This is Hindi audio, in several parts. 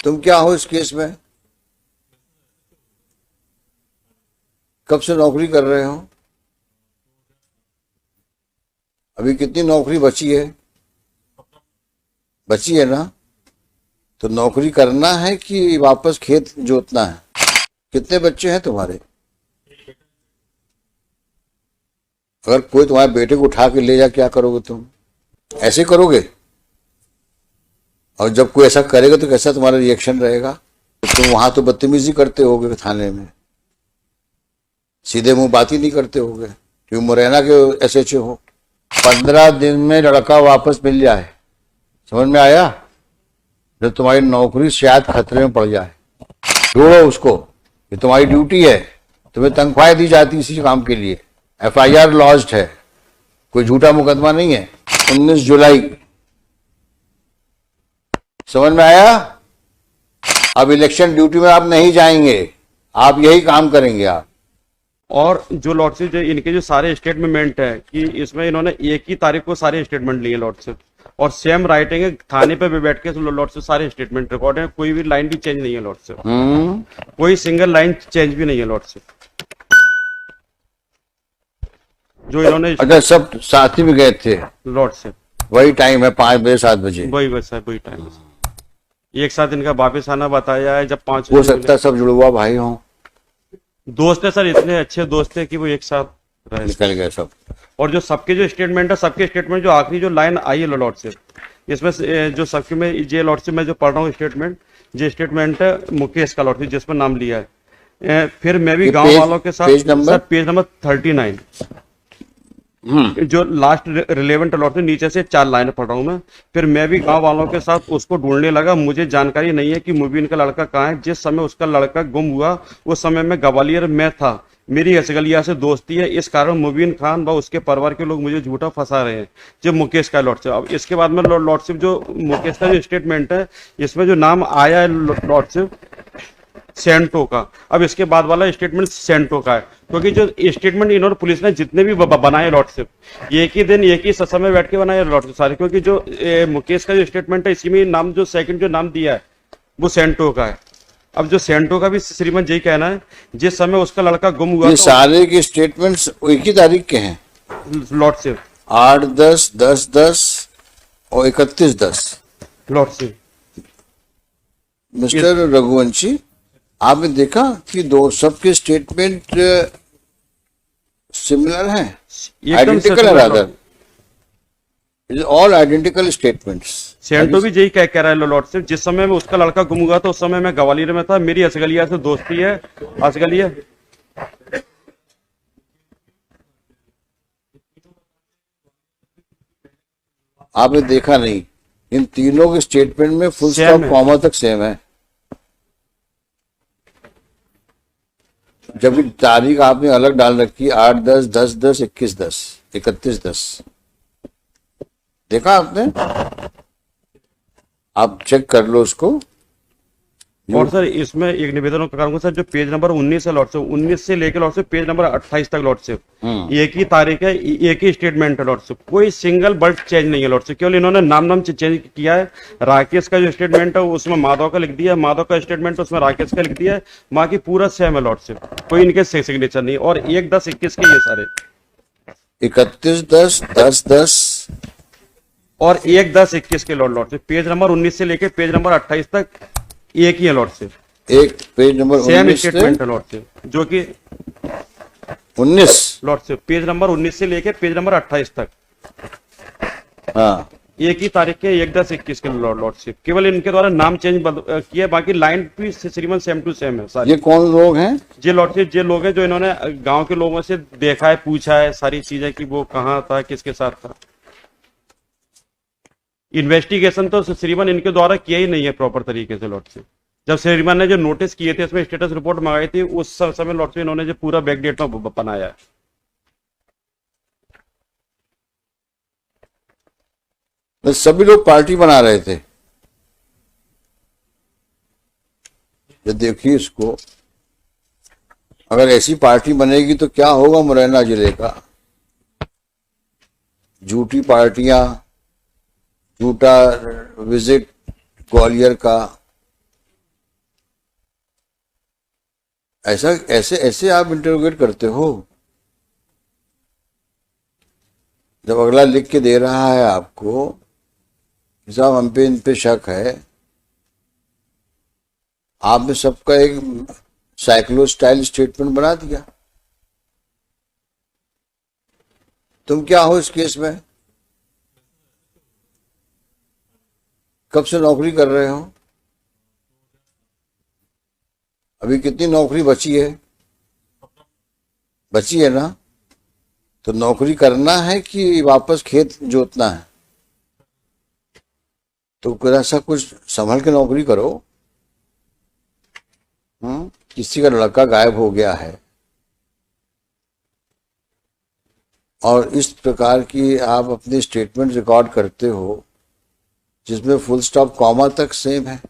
तुम क्या हो इस केस में? कब से नौकरी कर रहे हो? अभी कितनी नौकरी बची है? बची है ना? तो नौकरी करना है कि वापस खेत जोतना है? कितने बच्चे हैं तुम्हारे? अगर कोई तुम्हारे बेटे को उठा के ले जा, क्या करोगे तुम? ऐसे करोगे? और जब कोई ऐसा करेगा तो कैसा तुम्हारा रिएक्शन रहेगा? तो तुम वहां तो बदतमीजी करते होगे थाने में, सीधे मुंह बात ही नहीं करते होगे, क्योंकि मुरैना के एसएचओ हो। 15 दिन में लड़का वापस मिल जाए, समझ में आया? जब तुम्हारी नौकरी शायद खतरे में पड़ जाए, ढूंढो उसको। ये तुम्हारी ड्यूटी है, तुम्हें तनख्वाह दी जाती है इसी काम के लिए। एफआईआर लॉन्च्ड है, कोई झूठा मुकदमा नहीं है। 19 जुलाई, समझ में आया? अब इलेक्शन ड्यूटी में आप नहीं जाएंगे, आप यही काम करेंगे आप। और जो लॉर्डशिप जो इनके जो सारे स्टेटमेंट है कि इसमें इन्होंने एक ही तारीख को सारे स्टेटमेंट लिए लॉर्डशिप, और सेम राइटिंग है, थाने पे भी बैठ के लॉर्डशिप सारे स्टेटमेंट रिकॉर्ड है, कोई भी लाइन भी चेंज नहीं है लॉर्डशिप, कोई सिंगल लाइन चेंज भी नहीं है लॉर्डशिप। जो इन्होंने अच्छा, सब साथी में गए थे लॉर्डशिप? वही टाइम है, 5 बजे 7 बजे, वही बस है, वही टाइम है। एक साथ इनका वापिस आना बताया है, जब 5 हो सकता है सब जुड़वा भाई हों, दोस्त है सर, इतने अच्छे दोस्त थे कि वो एक साथ रहे, निकल गए सब। और जो सबके जो स्टेटमेंट है, सबके स्टेटमेंट जो आखिरी जो लाइन आई है लॉर्डशिप, इसमें जो सबके में ये लॉर्डशिप में जो पढ़ रहा हूँ स्टेटमेंट, ये स्टेटमेंट है मुकेश का लॉर्डशिप जिसमें नाम लिया है। फिर मैं भी गांव वालों के साथ, पेज नंबर 39 जो लास्ट रिलेवेंट लॉर्डशिप, नीचे से 4 लाइन पढ़ रहा हूँ मैं। फिर मैं भी गांव वालों के साथ उसको ढूंढने लगा, मुझे जानकारी नहीं है कि मुबीन का लड़का कहाँ है। जिस समय उसका लड़का गुम हुआ उस समय मैं ग्वालियर में था, मेरी असगलिया से दोस्ती है, इस कारण मुबीन खान व उसके परिवार के लोग मुझे झूठा फंसा रहे हैं। जो मुकेश का लॉर्डशिप, अब इसके बाद में लॉर्डशिप जो मुकेश का जो स्टेटमेंट है, इसमें जो नाम आया है लॉर्डशिप सेंटो का, अब इसके बाद वाला स्टेटमेंट सेंटो का है, क्योंकि जो स्टेटमेंट इन्होंने पुलिस ने जितने भी बनाए लॉर्डशिप, एक ही दिन एक ही समय बैठ के बनाए लॉर्डशिप सारे, क्योंकि जो मुकेश का जो स्टेटमेंट है, इसी में नाम जो सेकंड जो नाम दिया है वो सेंटो का है। अब जो सेंटो का भी श्रीमान यही कहना है, जिस समय उसका लड़का गुम हुआ, ये सारे के स्टेटमेंट्स एक ही तारीख के हैं लॉर्डशिप, 8/10, 10/10 और 31/10। लॉर्डशिप मिस्टर रघुवंशी, आपने देखा कि दो सबके स्टेटमेंट सिमिलर हैं, आइडेंटिकल है, rather it is all identical statements. सेंटो भी यही कह रहा है लॉर्डशिप, जिस समय में उसका लड़का गुम हुआ था उस समय मैं ग्वालियर में था, मेरी असगलिया से दोस्ती है। असगलिया आपने देखा नहीं, इन तीनों के स्टेटमेंट में फुल स्टॉप कॉमा तक सेम है, जबकि तारीख आपने अलग डाल रखी है, 8/10, 10/10, 21/10, 31/10। देखा आपने? आप चेक कर लो उसको। और सर इसमें एक निवेदन करूंगा सर, जो पेज नंबर 19 है लॉर्डशिप, 19 से लेकर लॉर्डशिप पेज नंबर 28 तक लॉर्डशिप, एक ही तारीख है, एक ही स्टेटमेंट है लॉर्डशिप, कोई सिंगल वर्ड चेंज नहीं है लॉर्डशिप, केवल इन्होंने नाम चेंज किया है। राकेश का जो स्टेटमेंट है उसमें माधव का लिख दिया है, माधव का स्टेटमेंट उसमें राकेश का लिख दिया है, बाकी पूरा सेम है लॉर्डशिप, कोई इनके सिग्नेचर नहीं। और 1/10/21 के ये सारे 31/10, 10/10 और 1/10/21 के लॉर्डशिप, पेज नंबर 19 से लेकर पेज नंबर 28 तक एक ही है लॉर्डशिप, एक पेज नंबर सेम स्टेटमेंट है लॉर्डशिप, जो कि 19 लॉर्डशिप पेज नंबर 19 से लेके पेज नंबर 28 तक, हाँ, एक ही तारीख के 1/10/21 के लॉर्डशिप, केवल इनके द्वारा नाम चेंज किया, बाकी लाइन भी श्रीमान सेम टू सेम है सारी। ये कौन लोग हैं? ये लॉर्डशिप ये लोग हैं जो इन्होंने गांव के लोगों से देखा है, पूछा है सारी चीजें कि वो कहाँ था, किसके साथ था। इन्वेस्टिगेशन तो श्रीमान इनके द्वारा किया ही नहीं है प्रॉपर तरीके से लॉर्डशिप। जब श्रीमान ने जो नोटिस किए थे, इसमें स्टेटस रिपोर्ट मंगाई थी, उस समय लॉर्डशिप इन्होंने जो पूरा बैकडेट में बनाया है। तो सभी लोग पार्टी बना रहे थे। तो देखिए इसको, अगर ऐसी पार्टी बनेगी तो क्या होगा मुरैना जिले का? झूठी पार्टियां, झूठा विजिट ग्वालियर का, ऐसा ऐसे ऐसे आप इंटरोगेट करते हो? जब अगला लिख के दे रहा है आपको कि साहब हम पे इन पे शक है, आपने सबका एक साइक्लो स्टाइल स्टेटमेंट बना दिया। तुम क्या हो इस केस में? कब से नौकरी कर रहे हो? अभी कितनी नौकरी बची है? बची है ना? तो नौकरी करना है कि वापस खेत जोतना है? तो ऐसा कुछ संभल के नौकरी करो। किसी का लड़का गायब हो गया है और इस प्रकार की आप अपनी स्टेटमेंट रिकॉर्ड करते हो जिसमें फुल स्टॉप कॉमा तक सेम है।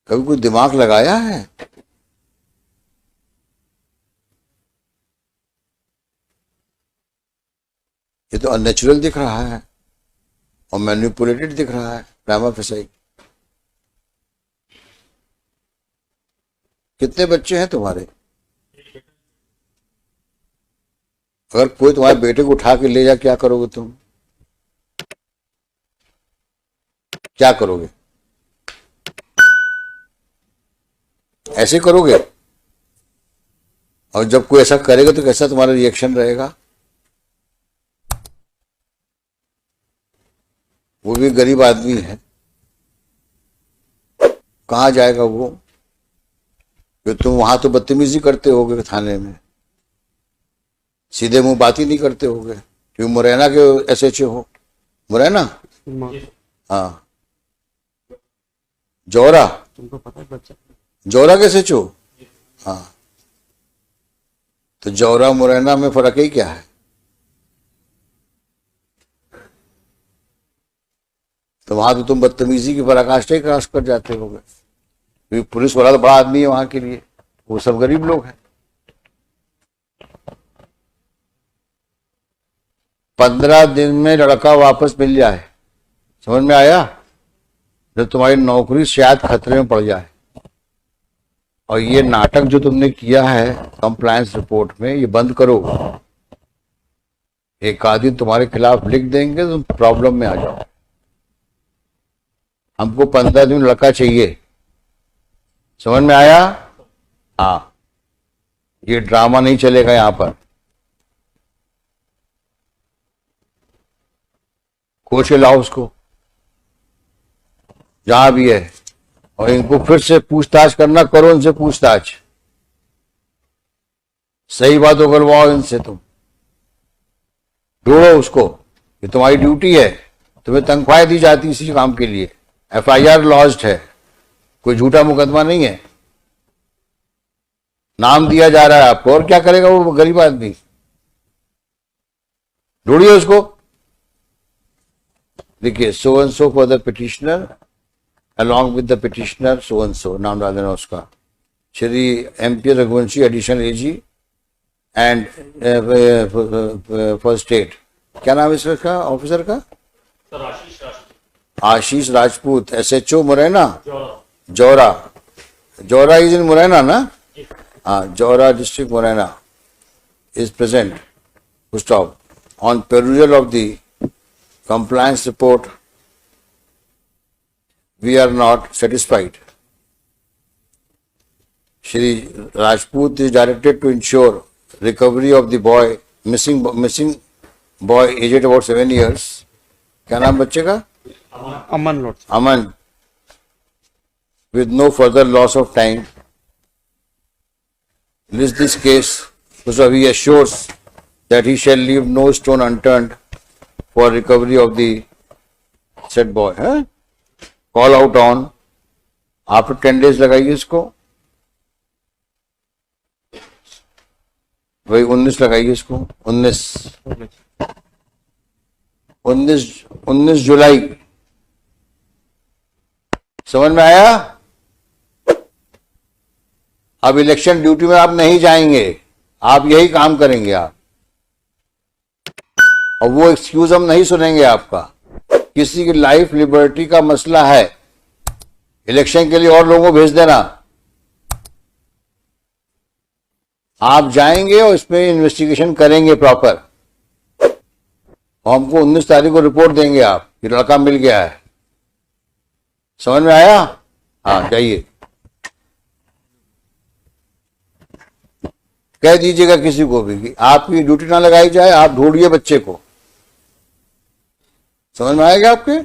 कभी कोई दिमाग लगाया है? ये तो अननेचुरल दिख रहा है और मैनिपुलेटेड दिख रहा है प्राइमा फेसाई। कितने बच्चे हैं तुम्हारे? अगर कोई तुम्हारे बेटे को उठा के ले जा, क्या करोगे तुम? क्या करोगे? ऐसे करोगे? और जब कोई ऐसा करेगा तो कैसा तुम्हारा रिएक्शन रहेगा? वो भी गरीब आदमी है, कहाँ जाएगा वो? फिर तुम वहां तो बदतमीजी करते होगे थाने में, सीधे मुंह बात ही नहीं करते होगे क्योंकि मुरैना के एसएचओ हो। मुरैना? हाँ। जौरा? तुमको पता है बच्चा जौरा के एसएचओ? हाँ। तो जौरा मुरैना में फर्क ही क्या है? तो वहां तो तुम बदतमीजी की पराकाष्ठा ही क्रॉस कर जाते होगे क्योंकि पुलिस वाला तो बड़ा आदमी है वहां के लिए, वो सब गरीब लोग हैं। 15 दिन में लड़का वापस मिल जाए, समझ में आया? जब तुम्हारी नौकरी शायद खतरे में पड़ जाए। और ये नाटक जो तुमने किया है कंप्लायंस रिपोर्ट में, ये बंद करो। एक आदमी तुम्हारे खिलाफ लिख देंगे तो तुम प्रॉब्लम में आ जाओ। हमको 15 दिन लड़का चाहिए, समझ में आया? हाँ, ये ड्रामा नहीं चलेगा यहां पर। कोच लाओ उसको जहां भी है और इनको फिर से पूछताछ करना, करो इनसे पूछताछ, सही बात हो करवाओ इनसे। तुम ढूंढो उसको, ये तुम्हारी ड्यूटी है, तुम्हें तनख्वाह दी जाती है इसी काम के लिए। एफआईआर लॉज्ड है, कोई झूठा मुकदमा नहीं है, नाम दिया जा रहा है आपको। और क्या करेगा वो गरीब आदमी? ढूंढिए उसको, देखिए so and so for the petitioner along with the petitioner so and so, नाम डाल देना उसका, Shri MP Raghuvanshi additional AG and for state. क्या नाम है इसका ऑफिसर का? Ashish Rajput, SHO Morena, Jaura. Jaura is in Morena ना? हाँ, Jaura district Morena is present, stop on perusal of the compliance report. We are not satisfied. Shri Rajput is directed to ensure recovery of the boy, missing boy aged about 7 years. क्या नाम बच्चे का? Aman Lord. Aman, with no further loss of time. List this case, so he assures that he shall leave no stone unturned for recovery of the said boy. Call out on, after 10 days लगाइए इसको, वही 19 लगाइए इसको, 19 जुलाई। समझ में आया? अब इलेक्शन ड्यूटी में आप नहीं जाएंगे, आप यही काम करेंगे आप, और वो एक्सक्यूज हम नहीं सुनेंगे आपका। किसी की लाइफ लिबर्टी का मसला है, इलेक्शन के लिए और लोगों को भेज देना, आप जाएंगे और इसमें इन्वेस्टिगेशन करेंगे प्रॉपर, और हमको 19 तारीख को रिपोर्ट देंगे आप कि लड़का मिल गया है। समझ में आया? हाँ, जाइए, कह दीजिएगा किसी को भी कि आपकी ड्यूटी ना लगाई जाए, आप ढूंढिए बच्चे को। समझ में आएगा आपके?